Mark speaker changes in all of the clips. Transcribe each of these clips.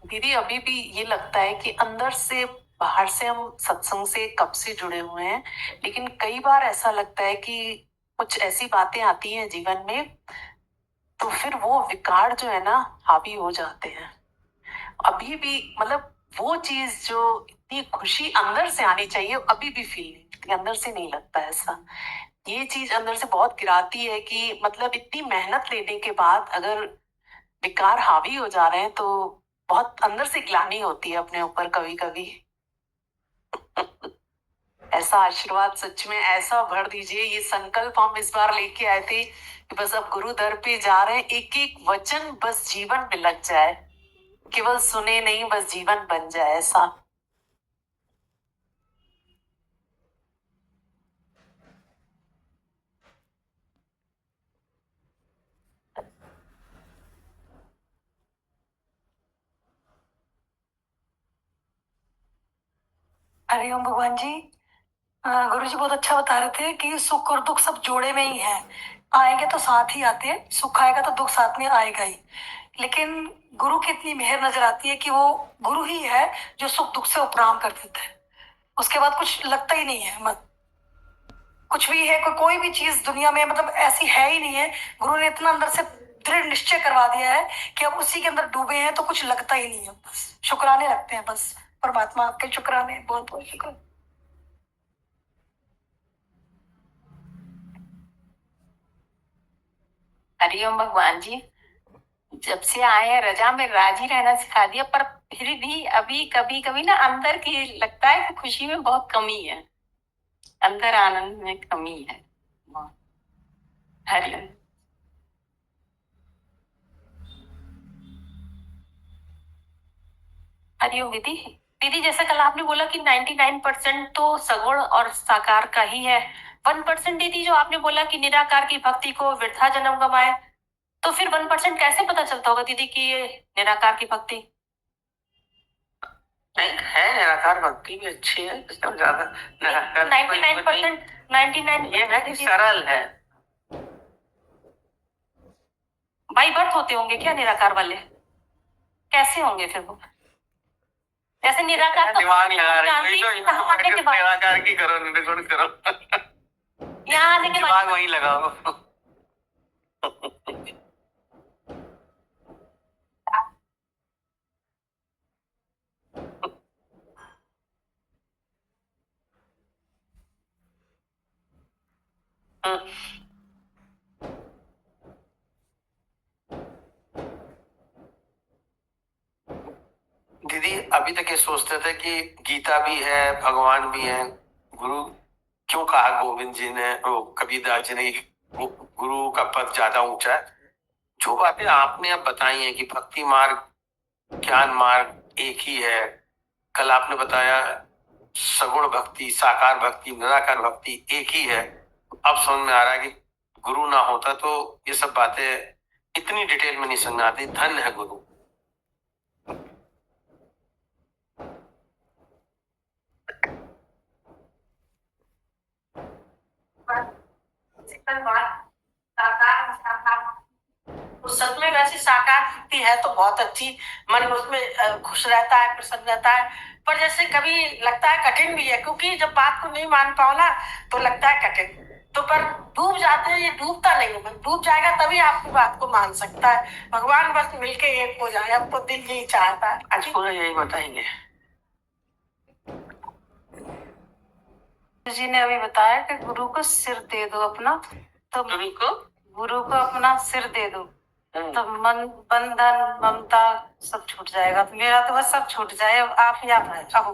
Speaker 1: दीदी अभी भी ये लगता है कि अंदर से बाहर से हम सत्संग से कब से जुड़े हुए हैं, लेकिन कई बार ऐसा लगता है कि कुछ ऐसी बातें आती हैं जीवन में, तो फिर वो विकार जो है ना हावी हो जाते हैं। अभी भी मतलब वो चीज जो इतनी खुशी अंदर से आनी चाहिए अभी भी फील नहीं होती, अंदर से नहीं लगता ऐसा। ये चीज अंदर से बहुत गिराती है कि मतलब इतनी मेहनत लेने के बाद अगर विकार हावी हो जा रहे हैं तो बहुत अंदर से ग्लानि होती है अपने ऊपर कभी कभी। ऐसा आशीर्वाद सच में ऐसा भर दीजिए। ये संकल्प हम इस बार लेके आए थे कि बस अब गुरु दर पे जा रहे हैं, एक एक वचन बस जीवन में लग जाए, केवल सुने नहीं बस जीवन बन जाए ऐसा।
Speaker 2: हरिओम भगवान जी। गुरु जी बहुत अच्छा बता रहे थे कि सुख और दुख सब जोड़े में ही है। आएंगे तो साथ ही आते हैं, सुख आएगा तो दुख साथ में आएगा ही। लेकिन गुरु की इतनी मेहर नजर आती है कि वो गुरु ही है जो सुख दुख से उपराम कर देता है। उसके बाद कुछ लगता ही नहीं है। मत कुछ भी है, कोई भी चीज दुनिया में मतलब ऐसी है ही नहीं है। गुरु ने इतना अंदर से दृढ़ निश्चय करवा दिया है कि अब उसी के अंदर डूबे हैं तो कुछ लगता ही नहीं है। बस शुक्राने लगते हैं। बस परमात्मा आपके शुक्राने, बहुत बहुत शुक्र।
Speaker 3: हरिओम भगवान जी। जब से आए हैं रजा में राजी रहना सिखा दिया, पर फिर भी अभी कभी कभी ना अंदर की लगता है कि खुशी में बहुत कमी है, अंदर आनंद में कमी है। हरिओम। हरिओम दीदी। दीदी जैसा कल आपने बोला कि 99% तो सगुण और साकार का ही है, 1% दीदी जो आपने बोला कि निराकार की भक्ति को वृथा जन्म गवाए, तो फिर 1% कैसे पता चलता होगा दीदी कि ये निराकार की भक्ति? नहीं है, निराकार भक्ति भी अच्छी है, इसमें ज्यादा निराकार 99%, 99 ये है कि सरल है। बाई बर्थ होते होंगे क्या निराकार वाले? कैसे होंगे फिर वो? जैसे निराकार तो
Speaker 4: दिमाग लगा रहे
Speaker 3: जानती
Speaker 4: हो,
Speaker 3: यहाँ आने के बाद
Speaker 4: निराकार की करो, निर्गुण करो,
Speaker 3: यहाँ आने के बाद
Speaker 4: दिमाग वहीं लगाओ। दीदी अभी तक ये सोचते थे कि गीता भी है, भगवान भी है, गुरु क्यों कहा गोविंद जी ने, वो कबीरदास जी ने गुरु का पद ज्यादा ऊंचा है। जो बातें आपने अब बताई हैं कि भक्ति मार्ग, ज्ञान मार्ग एक ही है। कल आपने बताया सगुण भक्ति, साकार भक्ति, निराकार भक्ति एक ही है। अब समझ में आ रहा है कि गुरु ना होता तो ये सब बातें इतनी डिटेल में नहीं समझ आती। धन्य है गुरु।
Speaker 3: उस सच में वैसे साकार भक्ति है तो बहुत अच्छी, मन उसमें खुश रहता है, प्रसन्न रहता है। पर जैसे कभी लगता है कठिन भी है, क्योंकि जब बात को नहीं मान पाओ ना तो लगता है कठिन। तो पर डूब जाते हैं, ये डूबता नहीं है, डूब जाएगा तभी आपकी बात को मान सकता है। भगवान बस मिलके एक हो जाए, अब तो दिल यही चाहता है। आज पूरा यही बताएंगे।
Speaker 1: जी ने अभी बताया कि गुरु को सिर दे दो अपना, तो गुरु को अपना सिर दे दो तो मन बंधन ममता सब छूट जाएगा। तो मेरा तो बस सब छूट जाए, अब आप ही आप रहो।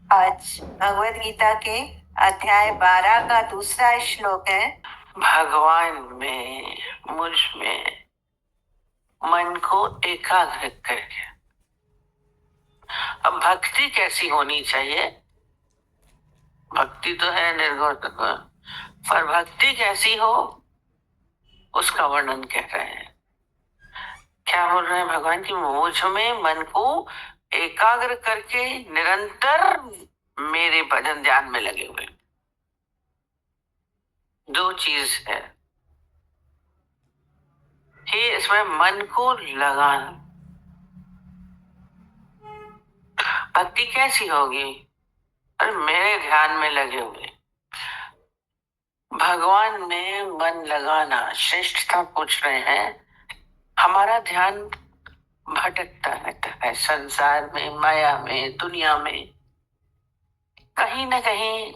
Speaker 1: आज भगवत गीता के अध्याय 12 का दूसरा श्लोक है।
Speaker 3: भगवान में, मुझ में मन को एकाग्र करके। अब भक्ति कैसी होनी चाहिए? भक्ति तो है निर्गुण, पर भक्ति कैसी हो उसका वर्णन कर रहे हैं। क्या बोल रहे हैं भगवान की? मुझ में मन को एकाग्र करके निरंतर मेरे भजन ध्यान में लगे हुए। दो चीज है, ये इसमें मन को लगाना। भक्ति कैसी होगी? और मेरे ध्यान में लगे हुए भगवान में मन लगाना। श्रेष्ठता पूछ रहे हैं। हमारा ध्यान भटकता रहता है संसार में, माया में, दुनिया में। कहीं ना कहीं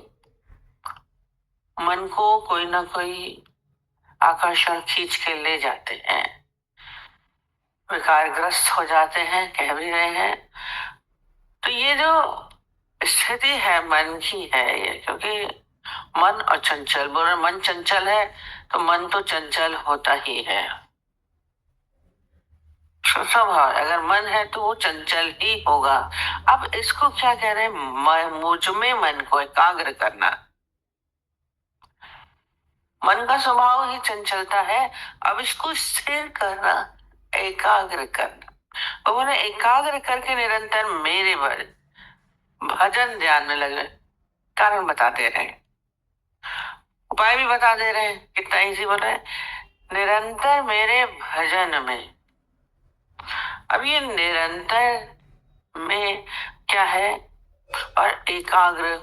Speaker 3: मन को कोई ना कोई आकर्षण खींच के ले जाते हैं, विकारग्रस्त हो जाते हैं, कह भी रहे हैं। तो ये जो स्थिति है मन की है ये, क्योंकि मन अचंचल, बोले मन चंचल है तो मन तो चंचल होता ही है, स्वभाव। अगर मन है तो वो चंचल ही होगा। अब इसको क्या कह रहे हैं? मुझ में मन को एकाग्र करना। मन का स्वभाव ही चंचलता है, अब इसको स्थिर करना, एकाग्र करना। तो बोले एकाग्र करके निरंतर मेरे भजन ध्यान में लगे। कारण बता दे रहे हैं, उपाय भी बता दे रहे हैं। कितना इजी बोल रहे हैं, निरंतर मेरे भजन में। अब ये निरंतर में क्या है? और एकाग्र,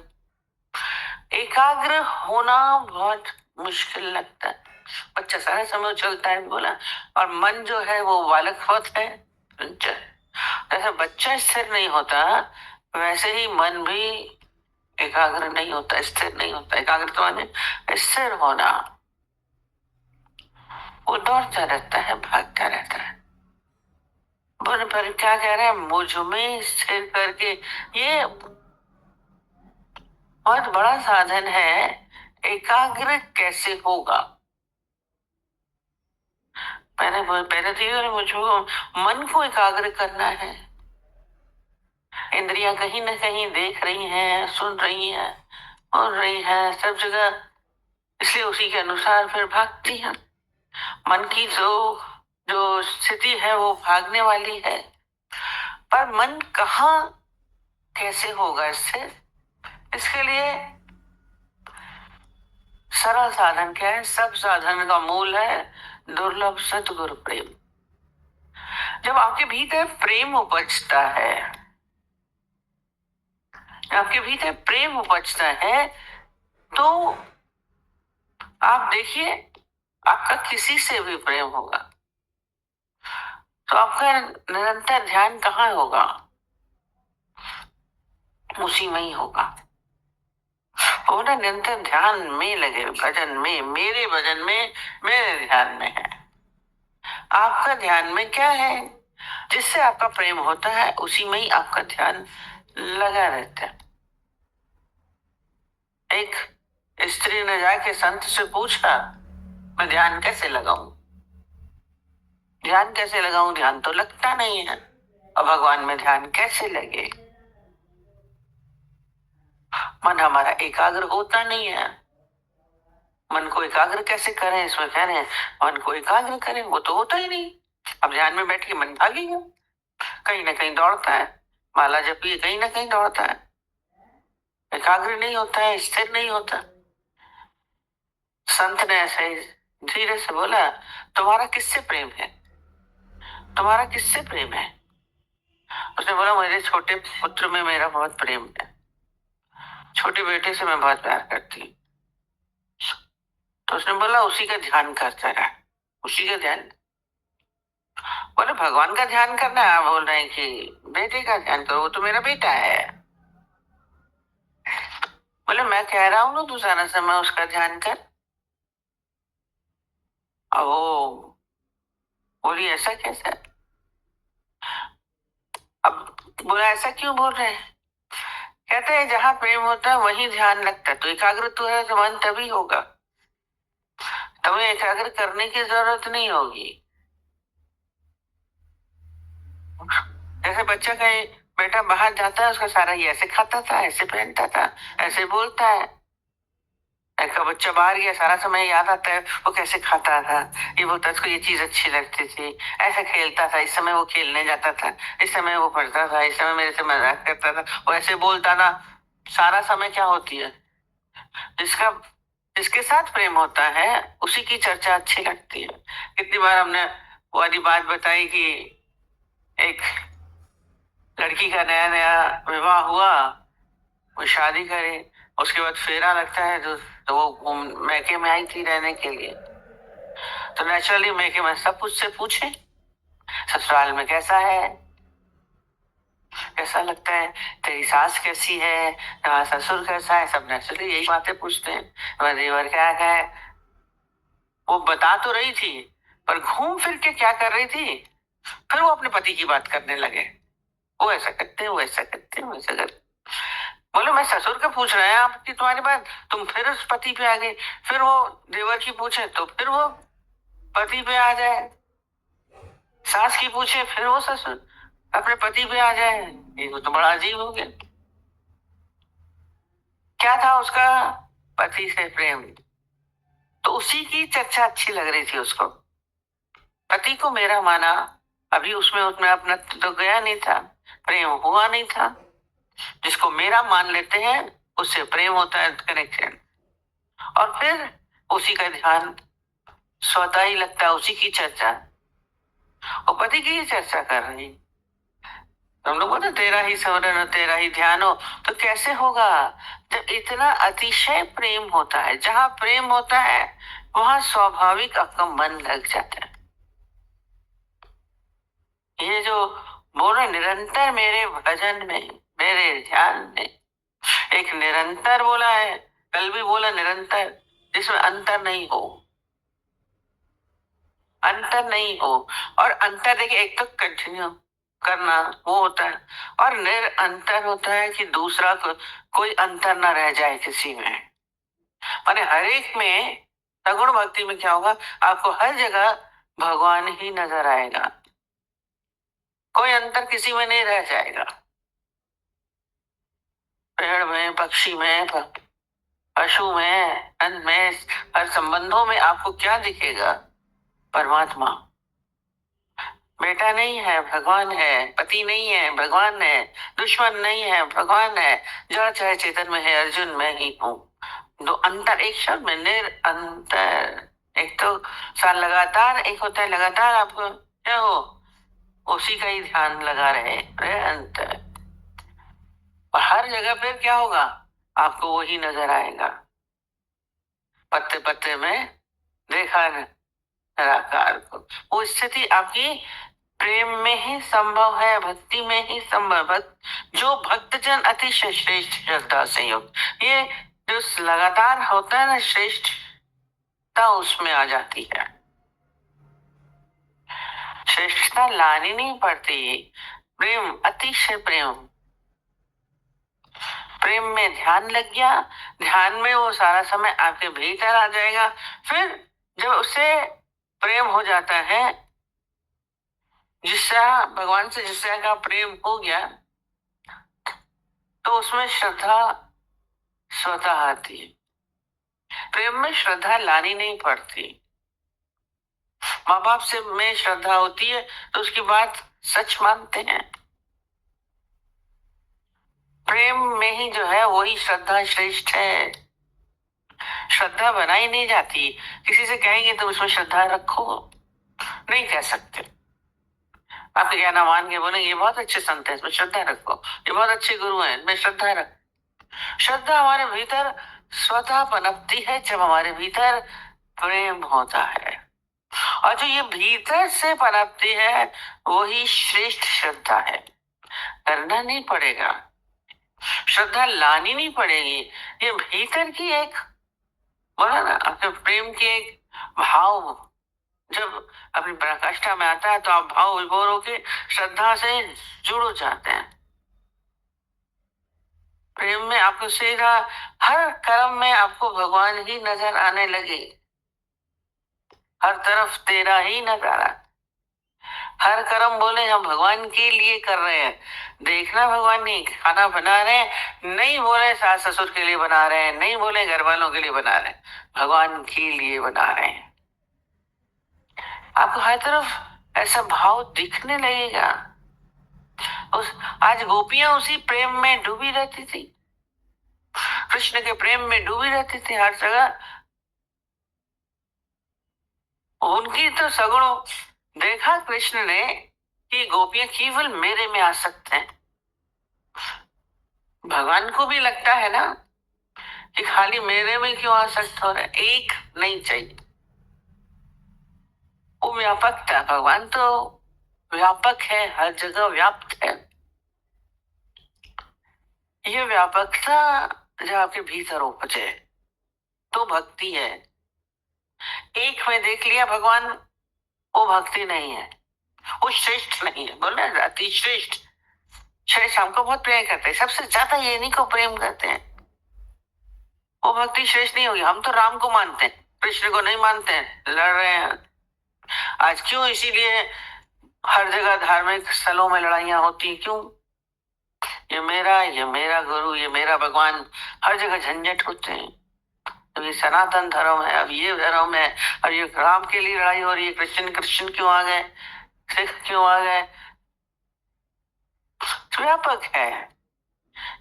Speaker 3: एकाग्र होना बहुत मुश्किल लगता है। बच्चा सारा समय चलता है बोला, और मन जो है वो बालक होता है, जैसे बच्चा स्थिर नहीं होता वैसे ही मन भी एकाग्र नहीं होता, स्थिर नहीं होता। एकाग्र तो माने स्थिर होना। वो दौड़ता रहता है, भागता रहता है। बोले पर क्या कह रहे हैं? मुझ में स्थिर करके। ये बहुत बड़ा साधन है। एकाग्र कैसे होगा? पहले तो ये मुझको मन को एकाग्र करना है। इंद्रियां कहीं ना कहीं देख रही हैं, सुन रही हैं, हो रही है सब जगह, इसलिए उसी के अनुसार फिर भागती है। मन की जो जो स्थिति है वो भागने वाली है। पर मन कहाँ कैसे होगा इससे? इसके लिए सरल साधन क्या है? सब साधन का मूल है दुर्लभ सतगुरु प्रेम। जब आपके भीतर प्रेम उपजता है, आपके भीतर प्रेम उपजता है, तो आप देखिए आपका किसी से भी प्रेम होगा तो आपका निरंतर ध्यान कहाँ होगा? उसी में ही होगा। वो ना निरंतर ध्यान में लगे, भजन में, मेरे भजन में, मेरे ध्यान में है। आपका ध्यान में क्या है? जिससे आपका प्रेम होता है उसी में ही आपका ध्यान लगा रहता है। एक स्त्री ने जाके संत से पूछा, मैं ध्यान कैसे लगाऊं? ध्यान कैसे लगाऊं? ध्यान तो लगता नहीं है, और भगवान में ध्यान कैसे लगे? मन हमारा एकाग्र होता नहीं है। मन को एकाग्र कैसे करें? इसमें कह रहे हैं मन को एकाग्र करें, वो तो होता ही नहीं। अब ध्यान में बैठ के मन भागेगा, कहीं ना कहीं दौड़ता है, माला जपिए कहीं ना कहीं दौड़ता है, एकाग्र नहीं होता है, स्थिर नहीं होता। संत ने ऐसे ही धीरे से बोला, तुम्हारा किससे प्रेम है? तुम्हारा किससे प्रेम है? उसने बोला, मेरे छोटे पुत्र में मेरा बहुत प्रेम है, छोटे बेटे से मैं बहुत प्यार करती हूँ। तो उसने बोला, उसी का ध्यान करता रहा, उसी का ध्यान। बोले भगवान का ध्यान करना है? आप बोल रहे हैं कि बेटे का ध्यान करो, वो तो मेरा बेटा है। बोले मैं कह रहा हूं ना तू सारा समय उसका ध्यान कर। अब वो बोली ऐसा कैसा? अब बोला ऐसा क्यों बोल रहे हैं? कहते हैं जहां प्रेम होता है वहीं ध्यान लगता है। तो एकाग्र तो है तो मन तभी होगा, तुम्हें एकाग्र करने की जरूरत नहीं होगी। जैसे बच्चा कहीं बेटा बाहर जाता है, उसका सारा ही ऐसे खाता था, ऐसे पहनता था, ऐसे बोलता है,
Speaker 5: का बच्चा बाहर गया, सारा समय याद आता है वो कैसे खाता था, ये बोलता उसको ये चीज अच्छी लगती थी, ऐसा खेलता था, इस समय वो खेलने जाता था, इस समय वो पढ़ता था, इस समय मेरे से मजाक करता था, वो ऐसे बोलता था। सारा समय क्या होती है, जिसका जिसके साथ प्रेम होता है उसी की चर्चा अच्छी लगती है। कितनी बार हमने वो वाली बात बताई कि एक लड़की का नया नया विवाह हुआ, वो शादी करे, उसके बाद फेरा लगता है तो वो मैके में आई थी रहने के लिए। तो नेचुरली मैके में सब कुछ से पूछे ससुराल में कैसा है, कैसा लगता है, तेरी सास कैसी है, तुम्हारा ससुर कैसा है, सब नेचुरली यही बातें पूछते हैं। तुम्हारा देवर क्या है, वो बता तो रही थी पर घूम फिर के क्या कर रही थी, फिर वो अपने पति की बात करने लगे, वो ऐसा करते हैं, वो ऐसा करते हैं, वो ऐसा करते। बोलो मैं ससुर का पूछ रहे हैं आपकी तुम्हारी बात, तुम फिर उस पति पे आ गए, फिर वो देवर की पूछे तो फिर वो पति पे आ जाए, सास की पूछे फिर वो ससुर अपने पति पे आ जाए, ये तो बड़ा अजीब हो गया। क्या था उसका, पति से प्रेम, तो उसी की चर्चा अच्छी लग रही थी उसको। पति को मेरा माना, अभी उसमें उसमें अपना तो गया नहीं था, प्रेम हुआ नहीं था। जिसको मेरा मान लेते हैं उससे प्रेम होता है, कनेक्शन, और फिर उसी का ध्यान स्वतः ही लगता है, उसी की चर्चा, और पति की ही चर्चा कर रही। तो हम लोग बोलते तेरा ही स्मरण हो, तेरा ही ध्यान हो, तो कैसे होगा जब इतना अतिशय प्रेम होता है। जहां प्रेम होता है वहां स्वाभाविक आपका मन लग जाता है। ये जो बोलो निरंतर मेरे भजन में, मेरे ध्यान में, एक निरंतर बोला है, कल भी बोला निरंतर, जिसमें अंतर नहीं हो, अंतर नहीं हो। और अंतर देखिए, एक तो कंटिन्यू करना वो होता है, और निरंतर होता है कि दूसरा कोई अंतर ना रह जाए किसी में। माने हर एक में, सगुण भक्ति में क्या होगा, आपको हर जगह भगवान ही नजर आएगा, कोई अंतर किसी में नहीं रह जाएगा। पेड़ में, पक्षी में, पशु में, अन्न में, हर संबंधों में आपको क्या दिखेगा, परमात्मा। बेटा नहीं है, भगवान है, पति नहीं है, भगवान है, दुश्मन नहीं है, भगवान है, जड़ चाहे चेतन में है, अर्जुन मैं ही हूँ। दो अंतर एक शब्द में, निरंतर। एक तो साल लगातार, एक होता है लगातार आपको क्या हो, उसी का ही ध्यान लगा रहे, निरंतर। और हर जगह फिर क्या होगा, आपको वही नजर आएगा। पत्ते पत्ते में देखा निराकार को, वो स्थिति आपकी प्रेम में ही संभव है, भक्ति में ही संभव। जो भक्तजन अतिशय श्रेष्ठ श्रद्धा से युक्त, ये जो लगातार होता है ना, श्रेष्ठता उसमें आ जाती है। श्रेष्ठता लानी नहीं पड़ती, प्रेम, अतिशय प्रेम, प्रेम में ध्यान लग गया, ध्यान में वो सारा समय आपके भीतर आ जाएगा। फिर जब उससे प्रेम हो जाता है, जिससे भगवान से जिससे का प्रेम हो गया, तो उसमें श्रद्धा स्वतः आती है। प्रेम में श्रद्धा लानी नहीं पड़ती। माँ बाप से में श्रद्धा होती है तो उसकी बात सच मानते हैं। प्रेम में ही जो है वही श्रद्धा श्रेष्ठ है। श्रद्धा बनाई नहीं जाती, किसी से कहेंगे तुम इसमें श्रद्धा रखो, नहीं कह सकते। आपके कहना मान के बोलेंगे ये बहुत अच्छे संत है, इसमें श्रद्धा रखो, ये बहुत अच्छे गुरु हैं, इनमें श्रद्धा रखो। श्रद्धा हमारे भीतर स्वतः पनपती है जब हमारे भीतर प्रेम होता है, और जो ये भीतर से पनपती है वही श्रेष्ठ श्रद्धा है। करना नहीं पड़ेगा, श्रद्धा लानी नहीं पड़ेगी, ये भीतर की एक, बोला ना, अपने प्रेम की एक भाव जब अपनी पराकाष्ठा में आता है तो आप भाव विभोर होके श्रद्धा से जुड़ जाते हैं। प्रेम में आपको सीधा हर कर्म में आपको भगवान ही नजर आने लगे, हर तरफ तेरा ही नजारा। हर कर्म बोले हम भगवान के लिए कर रहे हैं, देखना भगवान नहीं खाना बना रहे हैं, नहीं बोले सास ससुर के लिए बना रहे हैं, नहीं बोले घर वालों के लिए बना रहे हैं, भगवान के लिए बना रहे हैं। आपको हर तरफ ऐसा भाव दिखने लगेगा। आज गोपियां उसी प्रेम में डूबी रहती थी, कृष्ण के प्रेम में डूबी रहती थी हर जगह। उनकी तो सगुणों देखा कृष्ण ने कि गोपियां केवल मेरे में आ सकते हैं। भगवान को भी लगता है ना कि खाली मेरे में क्यों आसक्त हो रहे, एक नहीं चाहिए। वो व्यापकता, भगवान तो व्यापक है, हर जगह व्याप्त है। ये व्यापकता जब आपके भीतर उपजे तो भक्ति है। एक में देख लिया भगवान, वो भक्ति नहीं है, वो श्रेष्ठ नहीं है। बोल रहे अति श्रेष्ठ, श्रेष्ठ हमको बहुत प्रेम करते हैं, सबसे ज्यादा ये नहीं को प्रेम करते हैं, वो भक्ति श्रेष्ठ नहीं होगी। हम तो राम को मानते हैं, कृष्ण को नहीं मानते हैं, लड़ रहे हैं आज। क्यों? इसीलिए हर जगह धार्मिक स्थलों में लड़ाइयां होती। क्यों? ये मेरा गुरु, ये मेरा भगवान, हर जगह झंझट होते हैं। तो ये सनातन धर्म है, अब ये धर्म है, और ये राम के लिए लड़ाई हो रही है, कृष्ण क्यों आ गए, सिख क्यों आ गए। व्यापक है,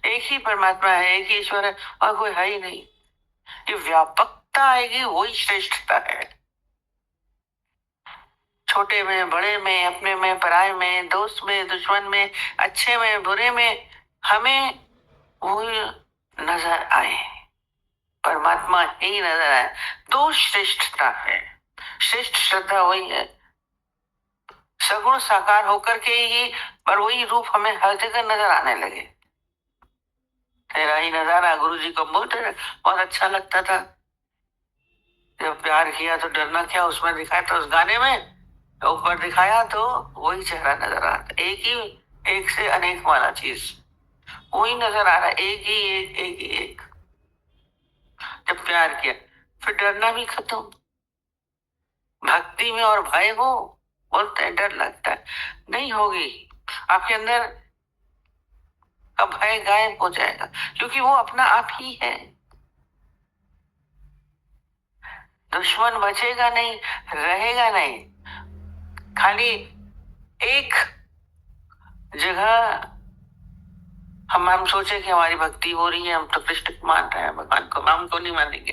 Speaker 5: एक ही परमात्मा है, एक ही ईश्वर है, और कोई है ही नहीं। ये व्यापकता आएगी, वही श्रेष्ठता है। छोटे में, बड़े में, अपने में, पराये में, दोस्त में, दुश्मन में, अच्छे में, बुरे में, हमें वो नजर आए, परमात्मा ही नजर आए, तो श्रेष्ठता है। श्रेष्ठ श्रद्धा वही है, सगुण साकार होकर के ही, पर वही रूप हमें हर जगह नजर आने लगे। तेरा ही नजारा गुरु जी को बहुत अच्छा लगता था। जब प्यार किया तो डरना क्या, उसमें दिखाया तो उस गाने में ऊपर दिखाया तो वही चेहरा नजर आ रहा, एक ही, एक से अनेक वाला चीज वही नजर आ रहा है, एक ही एक ही एक। जब प्यार किया फिर डरना भी खत्म। भक्ति में और भय हो, बोलते हैं डर लगता है, नहीं होगी आपके अंदर, अब भय गायब हो जाएगा, क्योंकि वो अपना आप ही है। दुश्मन बचेगा नहीं, रहेगा नहीं। खाली एक जगह हम सोचे कि हमारी भक्ति हो रही है, हम तो कृष्ण को मान रहे हैं, भगवान को हम को नहीं मानेंगे।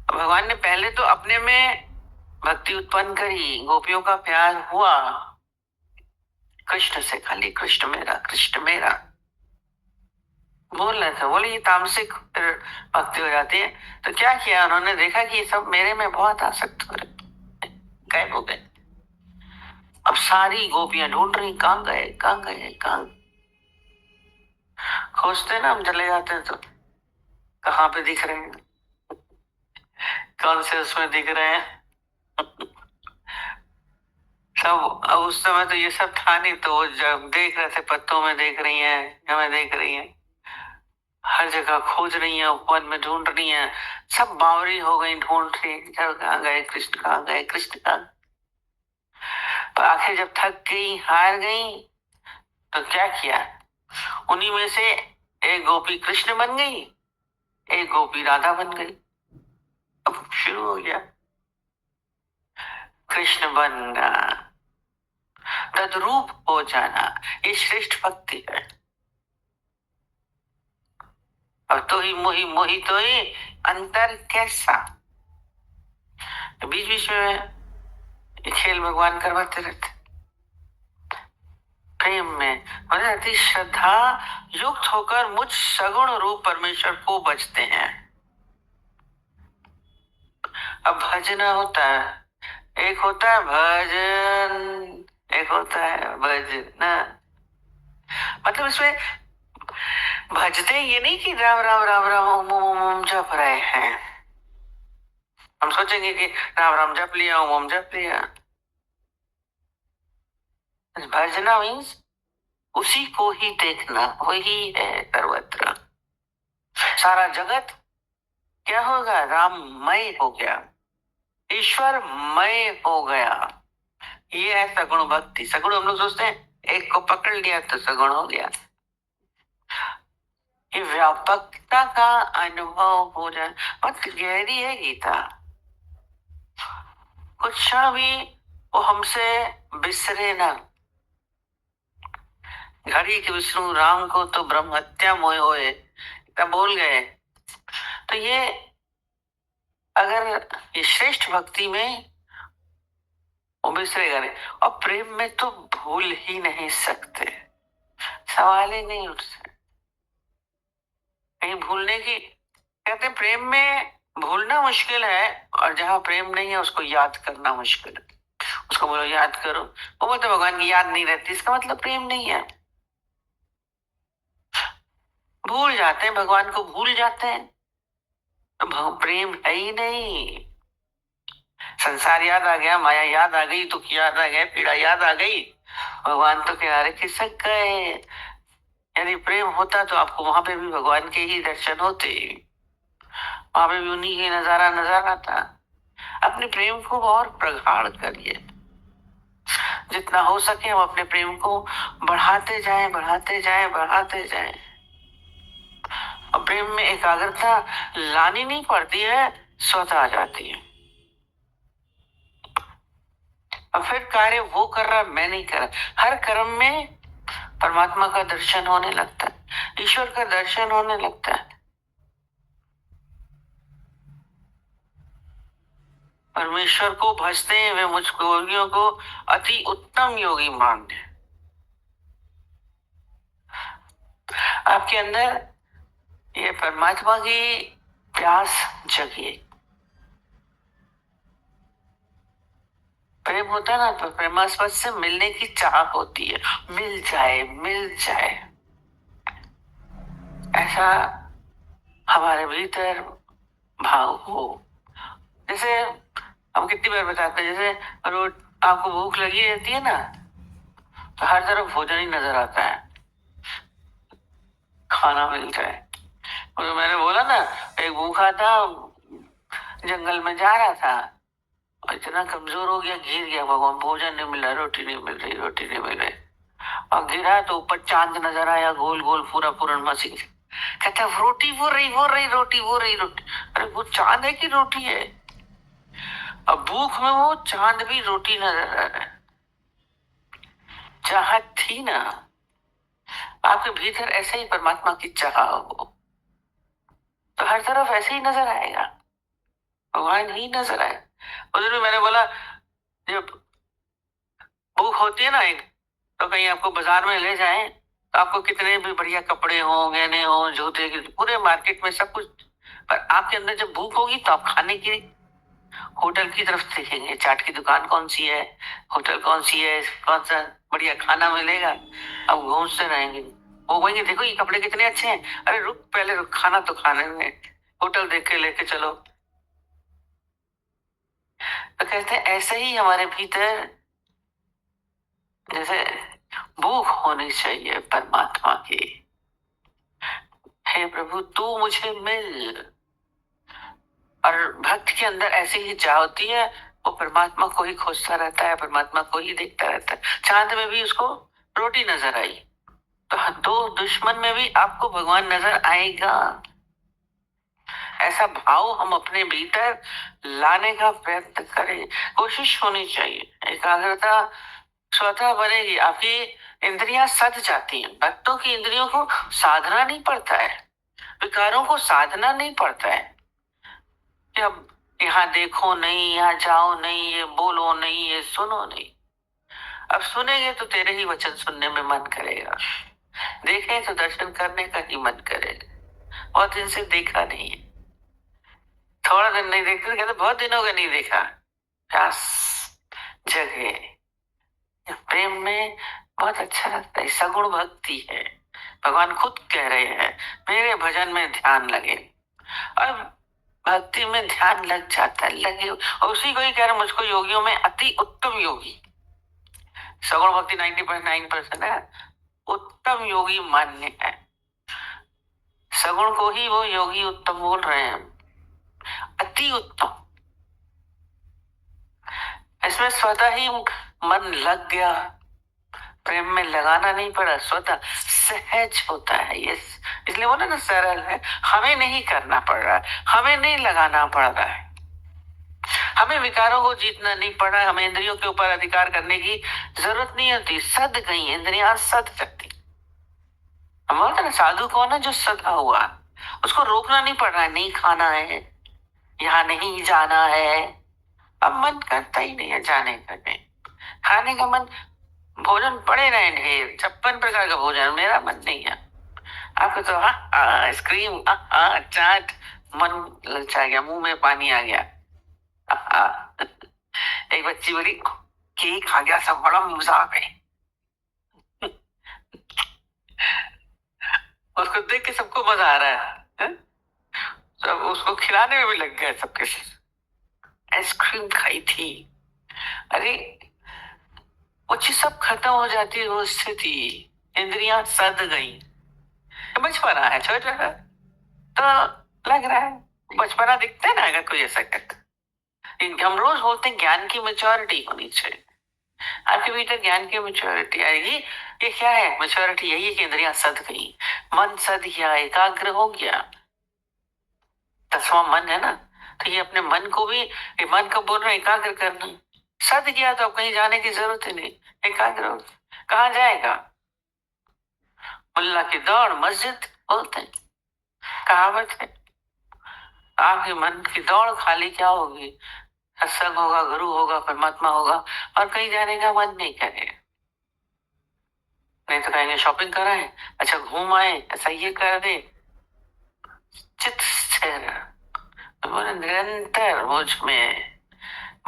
Speaker 5: भगवान ने पहले तो अपने में भक्ति उत्पन्न करी, गोपियों का प्यार हुआ कृष्ण से, खाली कृष्ण मेरा बोल रहे थे। बोले ये तामसिक भक्ति हो जाती है। तो क्या किया उन्होंने, देखा कि ये सब मेरे में बहुत आसक्त हो रहे, गायब हो गए। अब सारी गोपियां ढूंढ रही, कहाँ गए। खोजते ना, हम चले जाते हैं तो कहाँ पे दिख रहे हैं, कौन से उसमें दिख रहे हैं सब। अब उस समय तो ये सब था नहीं, तो जब देख रहे थे, पत्तों में देख रही हैं, हमें देख रही हैं, हर जगह खोज रही हैं, वन में ढूंढ रही हैं, सब बावरी हो गई, ढूंढ रही, कहाँ गए कृष्ण, कहाँ गए कृष्ण, कहाँ। पर आखिर जब थक गई, हार गई, तो क्या किया, उन्हीं में से एक गोपी कृष्ण बन गई, एक गोपी राधा बन गई। अब शुरू हो गया कृष्ण बनना, तद्रूप हो जाना, ये श्रेष्ठ भक्ति है। और तो ही मोही तो ही अंतर कैसा, बीच बीच में खेल भगवान करवाते रहते प्रेम में, और अति श्रद्धा युक्त होकर मुझ सगुण रूप परमेश्वर को बचते हैं। अब भजना होता है, एक होता है भजन, एक होता है भजना। मतलब इसमें भजते ये नहीं कि राम राम राम राम ओम ओम ओम जप रहे हैं। हम सोचेंगे कि राम राम जप लिया, ओम ओम जप लिया। भजना मीन्स उसी को ही देखना, वही है सर्वत्र। सारा जगत क्या होगा, राममय हो गया, ईश्वरमय हो गया। ये है सगुण भक्ति। सगुण हम लोग सोचते हैं एक को पकड़ लिया तो सगुण हो गया। ये व्यापकता का अनुभव हो जाए, बहुत गहरी है गीता। कुछ क्षण भी वो हमसे बिसरे ना। घड़ी के विष्णु राम को तो ब्रह्म हत्या मोह होए, तब बोल गए। तो ये अगर ये श्रेष्ठ भक्ति में वो बिसरेगा नहीं, और प्रेम में तो भूल ही नहीं सकते, सवाल ही नहीं उठ सकते कहीं भूलने की। कहते हैं प्रेम में भूलना मुश्किल है, और जहां प्रेम नहीं है उसको याद करना मुश्किल है। उसको बोलो याद करो, वो बोलते भगवान की याद नहीं रहती, इसका मतलब प्रेम नहीं है। भूल जाते हैं, भगवान को भूल जाते हैं तो प्रेम है ही नहीं। संसार याद आ गया, माया याद आ गई, दुख याद आ गया, पीड़ा याद आ गई, भगवान तो किनारे खिसक गए। यदि प्रेम होता तो आपको वहां पे भी भगवान के ही दर्शन होते, वहां पे भी उन्हीं की नजारा नजर आता। अपने प्रेम को और प्रगाढ़ करिए, जितना हो सके हम अपने प्रेम को बढ़ाते जाएं, बढ़ाते जाएं, बढ़ाते जाएं। और प्रेम में एकाग्रता लानी नहीं पड़ती है, स्वतः आ जाती है। और फिर कार्य वो कर रहा, मैं नहीं कर रहा। हर कर्म में परमात्मा का दर्शन होने लगता है, ईश्वर का दर्शन होने लगता है। परमेश्वर को भजते हैं वे मुझको योगियों को अति उत्तम योगी मानते हैं। आपके अंदर ये परमात्मा की प्यास जगिए। प्रेम होता है ना, तो प्रेमास्पद से मिलने की चाह होती है, मिल जाए मिल जाए, ऐसा हमारे भीतर भाव हो। जैसे हम कितनी बार बताते हैं, जैसे रोज आपको भूख लगी रहती है ना, तो हर तरफ भोजन ही नजर आता है, खाना मिल जाए। और मैंने बोला ना, एक भूखा था, जंगल में जा रहा था और इतना कमजोर हो गया, गिर गया, भगवान भोजन नहीं मिल रहा, रोटी नहीं मिल रही, रोटी नहीं मिल रही, और गिरा तो ऊपर चांद नजर आया, गोल गोल पूरा पूर्णमासी। कहता रोटी वो रही, वो रही रोटी, वो रही रोटी। अरे वो चांद है कि रोटी है? अब भूख में वो चांद भी रोटी नजर आ रहा है। चाहत थी ना, आपके भीतर ऐसे ही परमात्मा की चाह हो तो हर तरफ ऐसे ही नजर आएगा, भगवान ही नजर आए। उस दिन मैंने बोला, जब भूख होती है ना एक, तो कहीं आपको बाजार में ले जाएं तो आपको कितने भी बढ़िया कपड़े हो, गहने हो, जूते, पूरे मार्केट में सब कुछ, पर आपके अंदर जब भूख होगी तो आप खाने की होटल की तरफ देखेंगे, चाट की दुकान कौन सी है, होटल कौन सी है, कौन सा बढ़िया खाना मिलेगा, अब घूमते रहेंगे। वो वही देखो ये कपड़े कितने अच्छे हैं, अरे रुक पहले रुक, खाना तो खाने में, होटल देख के लेके चलो। तो कहते हैं ऐसे ही हमारे भीतर जैसे भूख होनी चाहिए परमात्मा की, हे प्रभु तू मुझे मिल। और भक्त के अंदर ऐसी ही चाह होती है, वो परमात्मा को ही खोजता रहता है, परमात्मा को ही देखता रहता है। चांद में भी उसको रोटी नजर आई, तो दो दुश्मन में भी आपको भगवान नजर आएगा। ऐसा भाव हम अपने भीतर लाने का प्रयत्न करें, कोशिश होनी चाहिए। एकाग्रता स्वतः बनेगी, आपकी इंद्रियां सज जाती हैं। भक्तों की इंद्रियों को साधना नहीं पड़ता है, विकारों को साधना नहीं पड़ता है कि अब यहाँ देखो नहीं, यहाँ जाओ नहीं, ये बोलो नहीं, ये सुनो नहीं। अब सुनेंगे तो तेरे ही वचन सुनने में मन करेगा, देखें तो दर्शन करने का ही मन करेगा। बहुत दिन से देखा नहीं है, थोड़ा दिन नहीं देखते, कहते बहुत दिन हो गए नहीं देखा। प्यास जगे, प्रेम में बहुत अच्छा लगता है, सगुण भक्ति है। भगवान खुद कह रहे हैं मेरे भजन में ध्यान लगे, और भक्ति में ध्यान लग जाता है, लगे। और उसी को ही कह रहे मुझको योगियों में अति उत्तम योगी, सगुण भक्ति 90.9% है, उत्तम योगी मान्य है। सगुण को ही वो योगी उत्तम बोल रहे हैं, अति उत्तम। इसमें स्वतः ही मन लग गया, प्रेम में लगाना नहीं पड़ा, स्वतः सहज होता है ये। इसलिए बोला ना सरल है, हमें नहीं करना पड़ रहा है, हमें नहीं लगाना पड़ रहा है, हमें विकारों को जीतना नहीं पड़ा, हमें इंद्रियों के ऊपर अधिकार करने की जरूरत नहीं होती। सद गई इंद्रियां, सद सकती। हम बोलते ना साधु कौन है, जो सदा हुआ, उसको रोकना नहीं पड़ रहा है, नहीं खाना है, यहाँ नहीं जाना है। अब मन करता ही नहीं है जाने का, नहीं खाने का मन, भोजन पड़े रहे ढेर, 56 प्रकार का भोजन, मेरा मन नहीं है। आपको तो आइसक्रीम, चाट, मन ललचा गया, मुंह में पानी आ गया। एक बच्ची बोली केक खा गया, सब बड़ा मजाक है। उसको देख के सबको मजा आ रहा है? सब उसको खिलाने में भी लग गए सबके। आइसक्रीम खाई थी, अरे वो चीज सब खत्म हो जाती है, वो स्थिति, इंद्रियां सद गई। बचपना है, छोटा है तो लग रहा है, बचपना दिखता है ना अगर कोई ऐसा करता। हम रोज बोलते हैं ज्ञान की मैच्योरिटी होनी चाहिए, आपके भीतर ज्ञान की मैच्योरिटी आएगी। ये क्या है मैच्योरिटी? यही है कि इंद्रियां सद गई, मन सद गया, एकाग्र हो गया। 10वां मन है ना, तो ये अपने मन को भी, ये मन को बोल रहे एकाग्र करना, सद गया तो अब कहीं जाने की जरूरत ही नहीं, एकाग्र हो। कहाँ जाएगा? मुल्ला की दौड़ मस्जिद बोलते हैं, कहावत है। आपके मन की दौड़ खाली क्या होगी? सत्संग होगा, गुरु होगा, परमात्मा होगा, और कहीं जाने का मन नहीं करेगा। नहीं तो कहेंगे शॉपिंग कराएं, अच्छा घूम आए, ऐसा ये कर दे। चित्त स्थिर, निरंतर मुझ में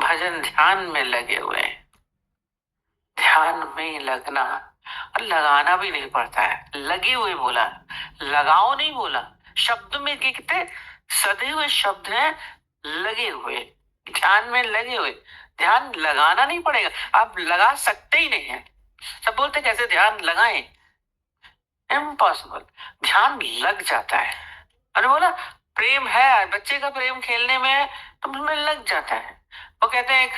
Speaker 5: भजन ध्यान में लगे हुए, ध्यान में लगना, और लगाना भी नहीं पड़ता है। लगे हुए बोला, लगाओ नहीं बोला। शब्द में कितने सदे हुए शब्द हैं, लगे हुए, ध्यान में लगे हुए। ध्यान लगाना नहीं पड़ेगा, आप लगा सकते ही नहीं है। सब बोलते कैसे ध्यान लगाएं, इम्पॉसिबल, ध्यान लग जाता है। अरे बोला प्रेम है, बच्चे का प्रेम खेलने में है तो उसमें लग जाता है। वो कहते हैं एक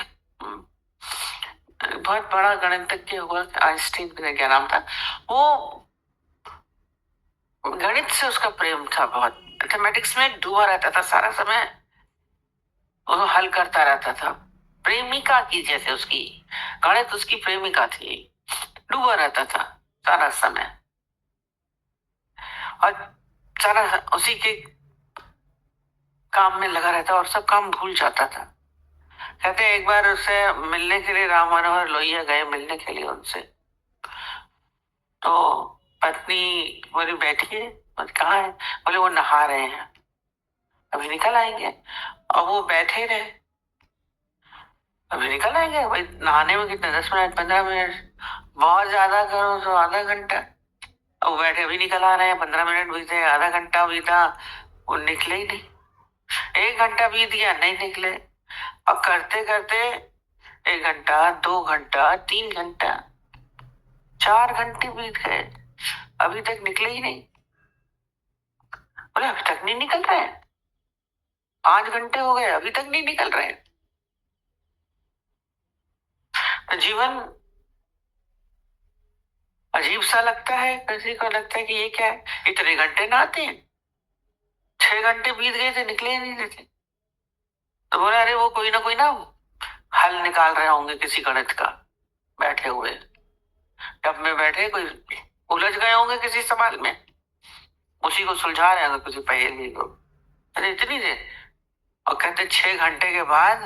Speaker 5: बहुत बड़ा गणितज्ञ हुआ, आइंस्टीन का क्या नाम था, वो गणित से उसका प्रेम था बहुत, मैथमेटिक्स में डूबा रहता था सारा समय, वो हल करता रहता था। प्रेमिका की जैसे उसकी गणित, उसकी प्रेमिका थी, डूबा रहता था सारा समय, और सारा उसी के काम में लगा रहता और सब काम भूल जाता था। कहते एक बार उससे मिलने के लिए राम मनोहर लोहिया गए मिलने के लिए उनसे, तो पत्नी बोली बैठिए, कहाँ है? बोले वो नहा रहे हैं, अभी निकल आएंगे। और वो बैठे रहे, अभी निकल आएंगे। भाई नहाने में कितने, 10 मिनट 15 मिनट, बहुत ज्यादा करो तो आधा घंटा। वो बैठे, अभी निकल आ रहे हैं, 15 मिनट बीते, आधा घंटा बीता, वो निकले ही नहीं। 1 घंटा बीत गया, नहीं निकले। और करते करते 1 घंटा, 2 घंटा, 3 घंटा, 4 घंटे बीत गए, अभी तक निकले ही नहीं। बोले अभी तक नहीं निकल रहे हैं, 5 घंटे हो गए, अभी तक नहीं निकल रहे हैं। तो जीवन अजीब सा लगता है, किसी को लगता है कि ये क्या है, इतने घंटे नहाते हैं, 6 घंटे बीत गए थे, निकले ही नहीं थे। तो बोला अरे वो कोई ना हल निकाल रहे होंगे किसी गणित का, बैठे हुए टब में बैठे, कोई उलझ गए होंगे किसी सवाल में, उसी को सुलझा रहे होंगे किसी पहेली को। अरे इतनी देर, और कहते 6 घंटे के बाद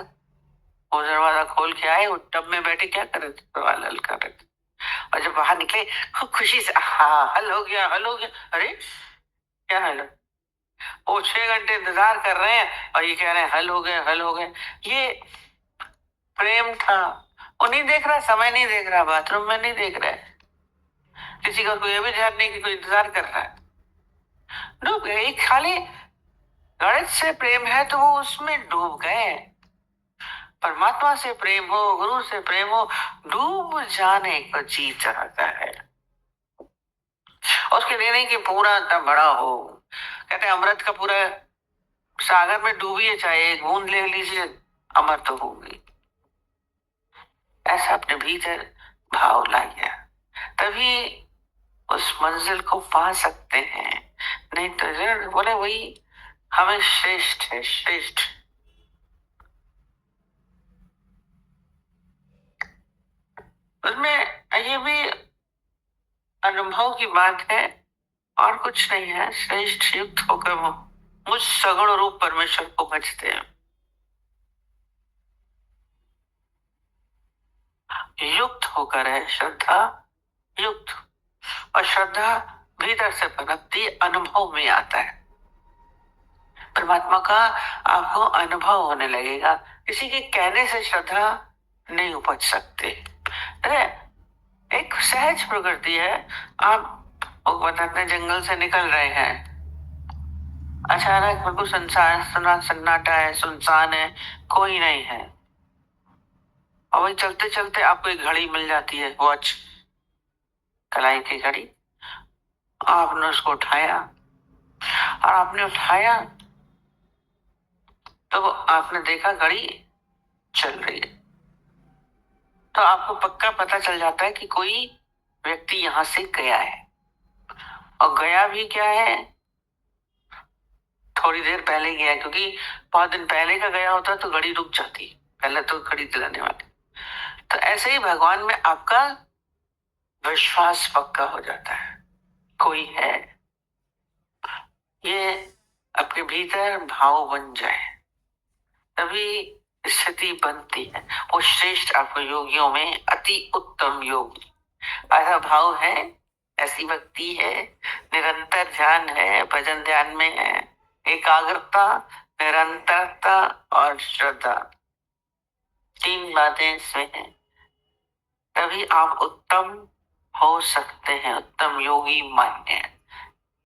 Speaker 5: वो दरवाजा खोल के आए, वो टब में बैठे क्या कर रहे थे, सवाल हल कर रहे थे। और जब बाहर निकले खूब खुशी से, हाँ हल हो गया, हल हो गया। अरे क्या हल है? वो 6 घंटे इंतजार कर रहे हैं और ये कह रहे हैं हल हो गए, हल हो गए। ये प्रेम था। वो नहीं देख रहा, समय नहीं देख रहा, बाथरूम में नहीं देख रहा है, किसी का कोई भी ध्यान नहीं कि कोई इंतजार कर रहा है, डूब गए। एक खाली गणित से प्रेम है तो वो उसमें डूब गए। परमात्मा से प्रेम हो, गुरु से प्रेम हो, डूब जाने को जी चाहता है, उसके देने की पूरा इतना बड़ा हो। कहते हैं अमृत का पूरा सागर में डूबिए, चाहे एक बूंद ले लीजिए, अमर तो होगी। ऐसा अपने भीतर भाव लाइए, तभी उस मंजिल को पा सकते हैं। नहीं तो बोले वही हमें श्रेष्ठ है, श्रेष्ठ। उसमें ये भी अनुभव की बात है और कुछ नहीं है। श्रेष्ठ युक्त होकर वो मुझ सगुण रूप परमेश्वर को भजते हैं। युक्त होकर है श्रद्धा युक्त, और श्रद्धा भीतर से पनपती, अनुभव में आता है परमात्मा का। आपको अनुभव होने लगेगा। किसी के कहने से श्रद्धा नहीं उपज सकती। अरे एक सहज प्रकृति है। आप वो बताते हैं जंगल से निकल रहे हैं, अचानक बिल्कुल सन्नाटा है, सुनसान है, कोई नहीं है, और वही चलते चलते आपको एक घड़ी मिल जाती है, वॉच, कलाई की घड़ी। आपने उसको उठाया, और आपने उठाया तो आपने देखा घड़ी चल रही है। तो आपको पक्का पता चल जाता है कि कोई व्यक्ति यहां से गया है, और गया भी क्या है, थोड़ी देर पहले गया है, क्योंकि बहुत दिन पहले का गया होता तो घड़ी रुक जाती, पहले तो घड़ी चलाने वाले। तो ऐसे ही भगवान में आपका विश्वास पक्का हो जाता है, कोई है। ये आपके भीतर भाव बन जाए तभी स्थिति बनती है। वो श्रेष्ठ आपको योगियों में अति उत्तम योगी, ऐसा भाव है, ऐसी भक्ति है, निरंतर ध्यान है, भजन ध्यान में है, एकाग्रता, निरंतरता और श्रद्धा, 3 बातें इसमें हैं। तभी आप उत्तम हो सकते हैं, उत्तम योगी मान्य है।